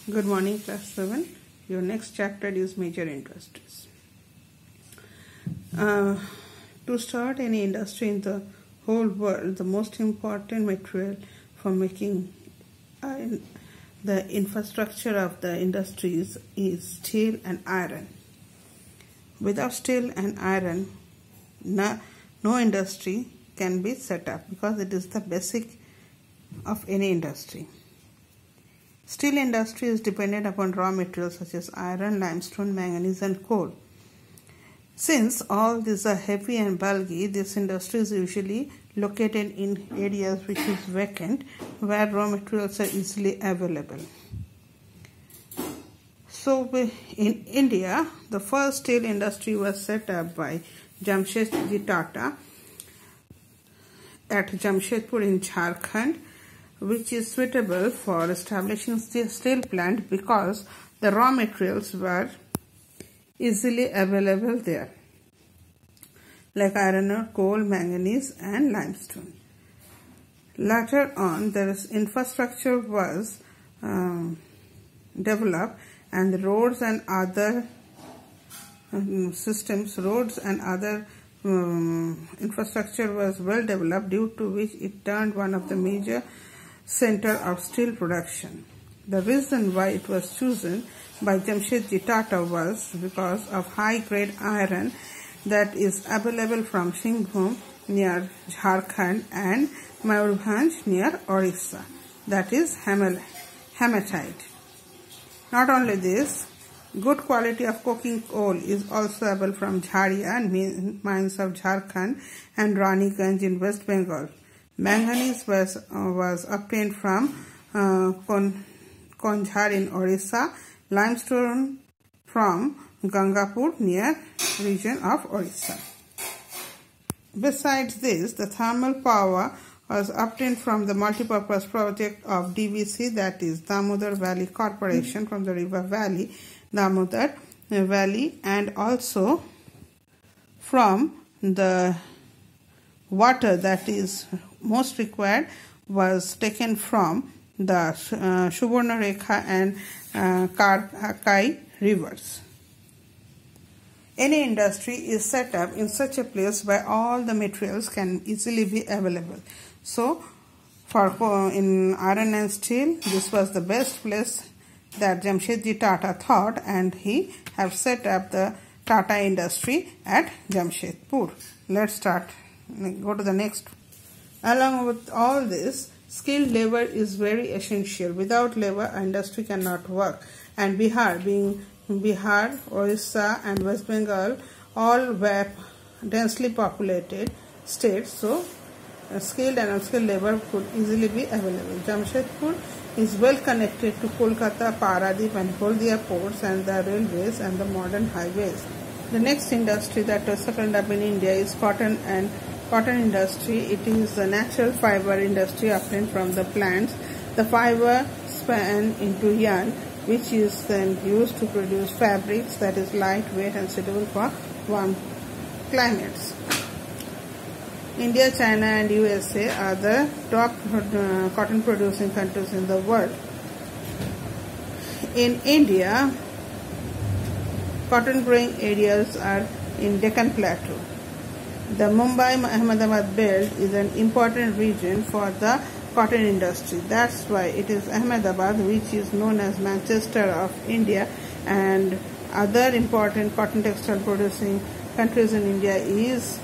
Good morning, class 7. Your next chapter is major industries. To start any industry in the whole world, the most important material for making the infrastructure of the industries is steel and iron. Without steel and iron, no industry can be set up because it is the basic of any industry. Steel industry is dependent upon raw materials such as iron, limestone, manganese and coal. Since all these are heavy and bulky, this industry is usually located in areas which is vacant, where raw materials are easily available. So in India, the first steel industry was set up by Jamshedji Tata at Jamshedpur in Jharkhand, which is suitable for establishing steel plant because the raw materials were easily available there, like iron ore, coal, manganese and limestone. Later on, the infrastructure was developed and the roads and other infrastructure was well developed, due to which it turned one of the major center of steel production. The reason why it was chosen by Jamshedji Tata was because of high-grade iron that is available from Singhbhum near Jharkhand and Mayurbhanj near Orissa, that is hematite. Not only this, good quality of coking coal is also available from Jharia mines of Jharkhand and Raniganj in West Bengal. Manganese was obtained from Konjhar in Orissa, limestone from Gangapur near region of Orissa. Besides this, the thermal power was obtained from the multipurpose project of DVC, that is Damodar Valley Corporation, from the river valley, Damodar Valley, and also from the water that is most required was taken from the Subarnarekha and Karkai rivers. Any industry is set up in such a place where all the materials can easily be available. So, in iron and steel, this was the best place that Jamshedji Tata thought, and he have set up the Tata industry at Jamshedpur. Let's start. Go to the next. Along with all this, skilled labor is very essential. Without labor, industry cannot work. And Bihar, Orissa and West Bengal all were densely populated states, so skilled and unskilled labor could easily be available. Jamshedpur is well connected to Kolkata, Paradip and Haldia ports and the railways and the modern highways. The next industry that was settled up in India is cotton industry. It is a natural fiber industry obtained from the plants. The fiber spun into yarn, which is then used to produce fabrics that is lightweight and suitable for warm climates. India, China and USA are the top cotton producing countries in the world. In India, cotton growing areas are in Deccan Plateau. The Mumbai-Ahmedabad belt is an important region for the cotton industry. That's why it is Ahmedabad, which is known as Manchester of India, and other important cotton textile producing countries in India is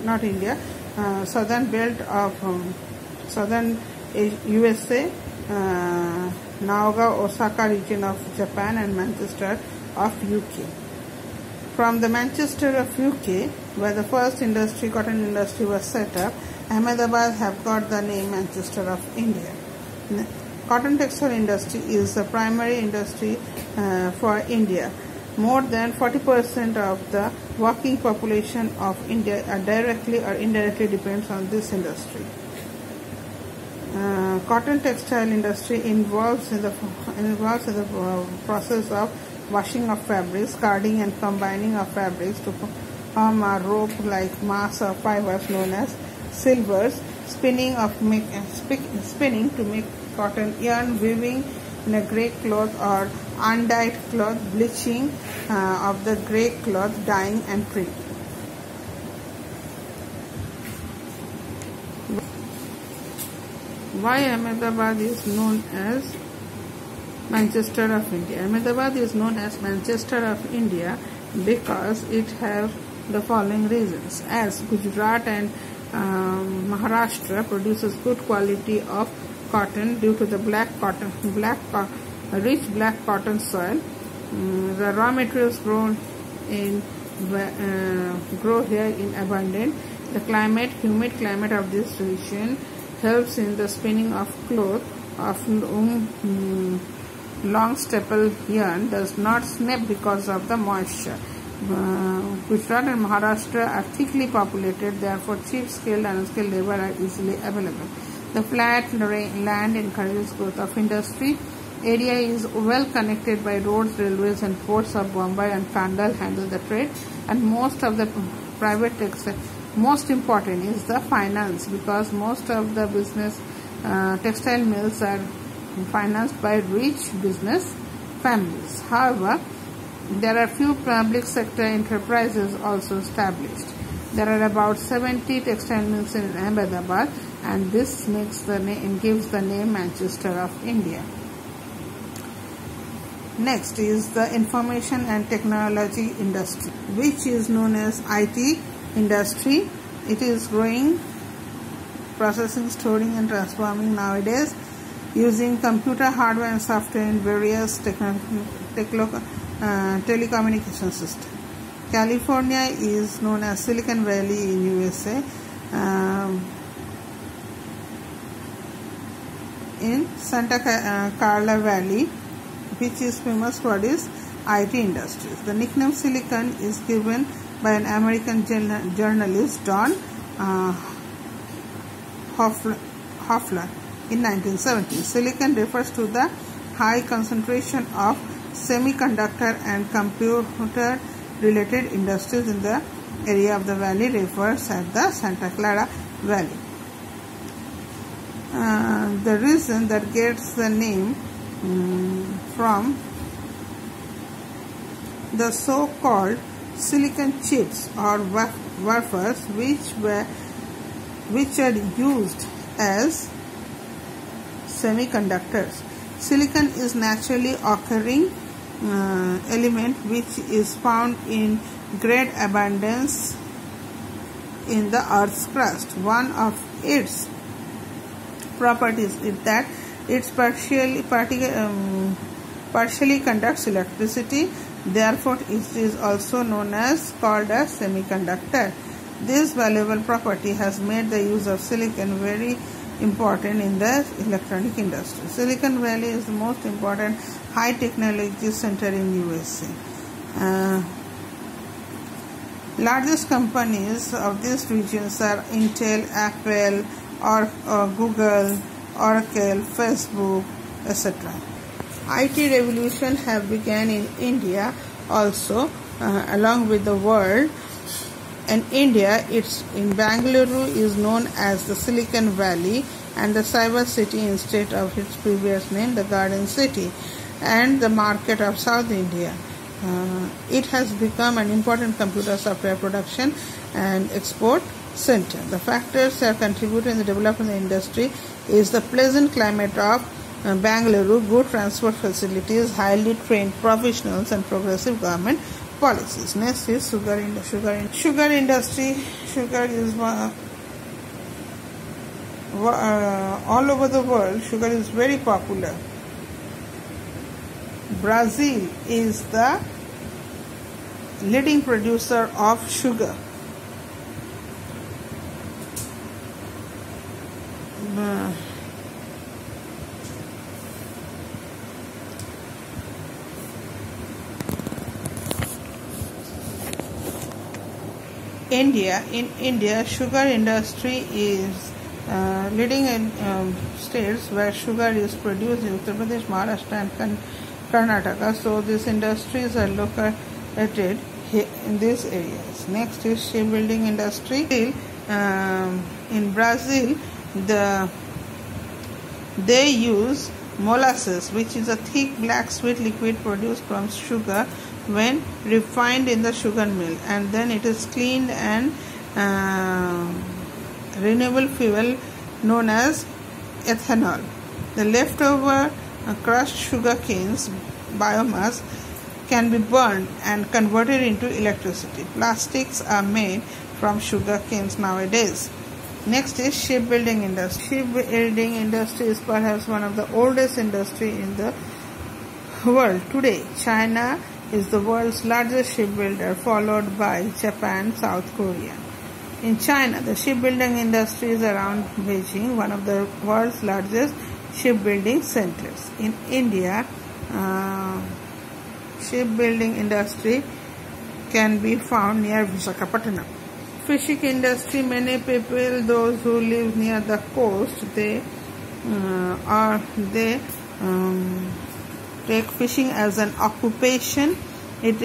not India, southern belt of southern USA, Naoga, Osaka region of Japan and Manchester of UK. From the Manchester of UK, where the first cotton industry was set up, Ahmedabad have got the name Manchester of India. Cotton textile industry is the primary industry for India. More than 40% of the working population of India are directly or indirectly depends on this industry. Cotton textile industry involves in the process of washing of fabrics, carding and combining of fabrics to form a rope-like mass of fibers known as silvers, spinning to make cotton yarn, weaving in a grey cloth or undyed cloth, bleaching of the grey cloth, dyeing and printing. Why Ahmedabad is known as Manchester of India? Ahmedabad is known as Manchester of India because it has the following reasons. As Gujarat and Maharashtra produces good quality of cotton due to the rich black cotton soil. The raw materials grow here in abundance. The humid climate of this region helps in the spinning of cloth of long staple yarn does not snap because of the moisture. Gujarat and Maharashtra are thickly populated, therefore cheap skilled and unskilled labor are easily available. The flat land encourages growth of industry. Area is well connected by roads, railways and ports of Bombay and Kandal handle the trade, and most of the private textile. Most important is the finance, because most of the business textile mills are financed by rich business families. However, there are few public sector enterprises also established. There are about 70 textile mills in Ahmedabad, and this gives the name Manchester of India. Next is the information and technology industry, which is known as IT industry. It is growing, processing, storing and transforming nowadays using computer hardware and software in various telecommunication systems. California is known as Silicon Valley in USA. In Santa Carla Valley, which is famous for its IT industries. The nickname Silicon is given by an American journalist, Don Hoffler, in 1970. Silicon refers to the high concentration of semiconductor and computer-related industries in the area of the valley referred as the Santa Clara Valley. The reason that gets the name from the so-called silicon chips or wafers, which are used as semiconductors. Silicon is naturally occurring element which is found in great abundance in the Earth's crust. One of its properties is that it partially conducts electricity. Therefore, it is also called a semiconductor. This valuable property has made the use of silicon very important in the electronic industry. Silicon Valley is the most important high technology center in USA. Largest companies of these regions are Intel, Apple, or Google, Oracle, Facebook, etc. IT revolution have begun in India also, along with the world. In India, in Bangalore is known as the Silicon Valley, and the cyber city instead of its previous name, the Garden City, and the market of South India. It has become an important computer software production and export center. The factors that contribute in the development of the industry is the pleasant climate of Bangalore, good transport facilities, highly trained professionals, and progressive government policies. Next is sugar industry. Sugar is all over the world. Sugar is very popular. Brazil is the leading producer of sugar. In India, sugar industry is leading in states where sugar is produced in Uttar Pradesh, Maharashtra and Karnataka. So these industries are located here in these areas. Next is shipbuilding industry. In Brazil, they use molasses, which is a thick black sweet liquid produced from sugar when refined in the sugar mill, and then it is cleaned and renewable fuel known as ethanol. The leftover crushed sugar canes biomass can be burned and converted into electricity. Plastics are made from sugar canes nowadays. Next is shipbuilding industry. Shipbuilding industry is perhaps one of the oldest industry in the world today. China is the world's largest shipbuilder, followed by Japan, South Korea. In China, the shipbuilding industry is around Beijing, one of the world's largest shipbuilding centers. In India, shipbuilding industry can be found near Visakhapatnam. Fishing industry, many people, those who live near the coast, they take fishing as an occupation. It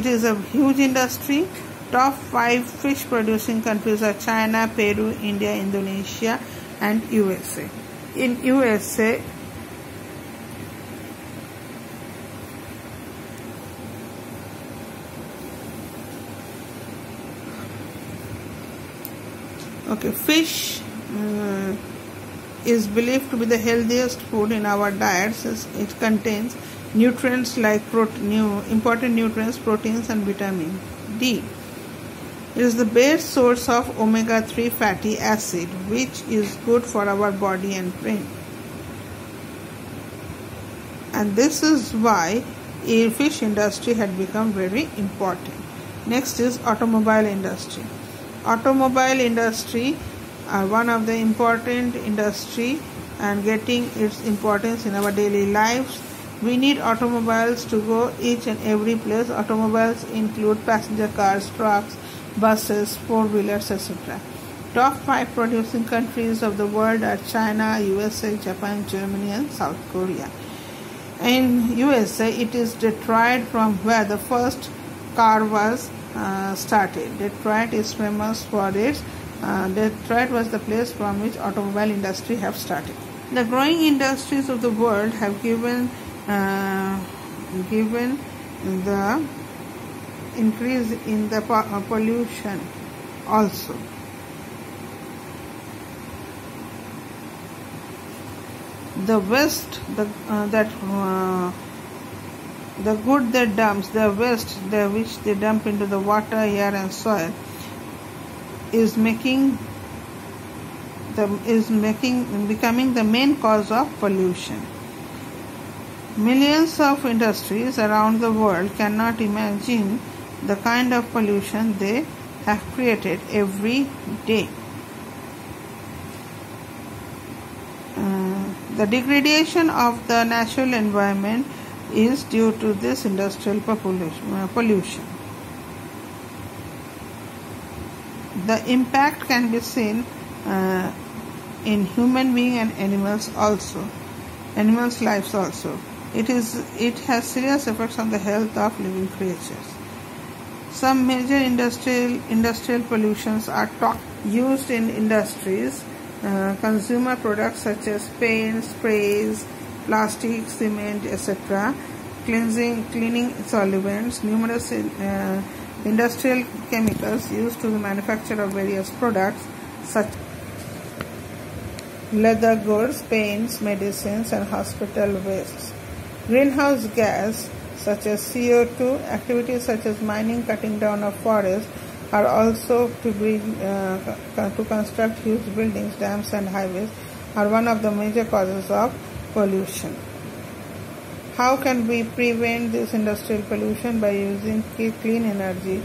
is a huge industry. Top 5 fish producing countries are China, Peru, India, Indonesia and USA. In USA, fish is believed to be the healthiest food in our diets. It contains nutrients like important nutrients, proteins and vitamin D. It is the best source of omega-3 fatty acid, which is good for our body and brain. And this is why the fish industry had become very important. Next is automobile industry. Automobile industry are one of the important industry and getting its importance in our daily lives. We need automobiles to go each and every place. Automobiles include passenger cars, trucks, buses, four-wheelers, etc. Top 5 producing countries of the world are China, USA, Japan, Germany and South Korea. In USA, it is Detroit from where the first car was started. Detroit is famous for its Detroit was the place from which automobile industry have started. The growing industries of the world have given the increase in the pollution also. The waste, the good they dumps, the waste which they dump into the water, air and soil is becoming the main cause of pollution. Millions of industries around the world cannot imagine the kind of pollution they have created every day. The degradation of the natural environment is due to this industrial pollution. The impact can be seen in human beings and animals lives also. It has serious effects on the health of living creatures. Some major industrial pollutions are used in industries. Consumer products such as paint, sprays, plastic, cement, etc. Cleaning solvents, numerous industrial chemicals used to the manufacture of various products such as leather goods, paints, medicines and hospital wastes. Greenhouse gas such as CO2, activities such as mining, cutting down of forests are also to construct huge buildings, dams and highways are one of the major causes of pollution. How can we prevent this industrial pollution? By using clean energy,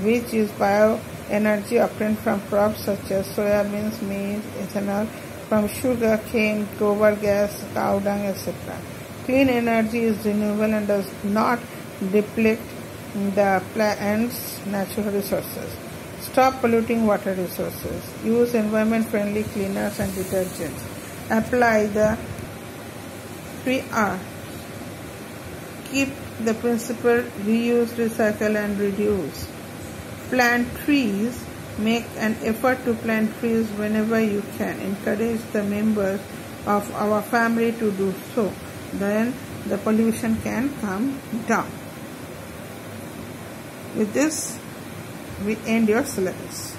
which is bioenergy obtained from crops such as soybeans, maize, ethanol, from sugar cane, gobar gas, cow dung, etc. Clean energy is renewable and does not deplete the plant's natural resources. Stop polluting water resources. Use environment-friendly cleaners and detergents. Apply the 3R. Keep the principle reuse, recycle and reduce. Plant trees. Make an effort to plant trees whenever you can. Encourage the members of our family to do so. Then the pollution can come down. With this, we end your syllabus.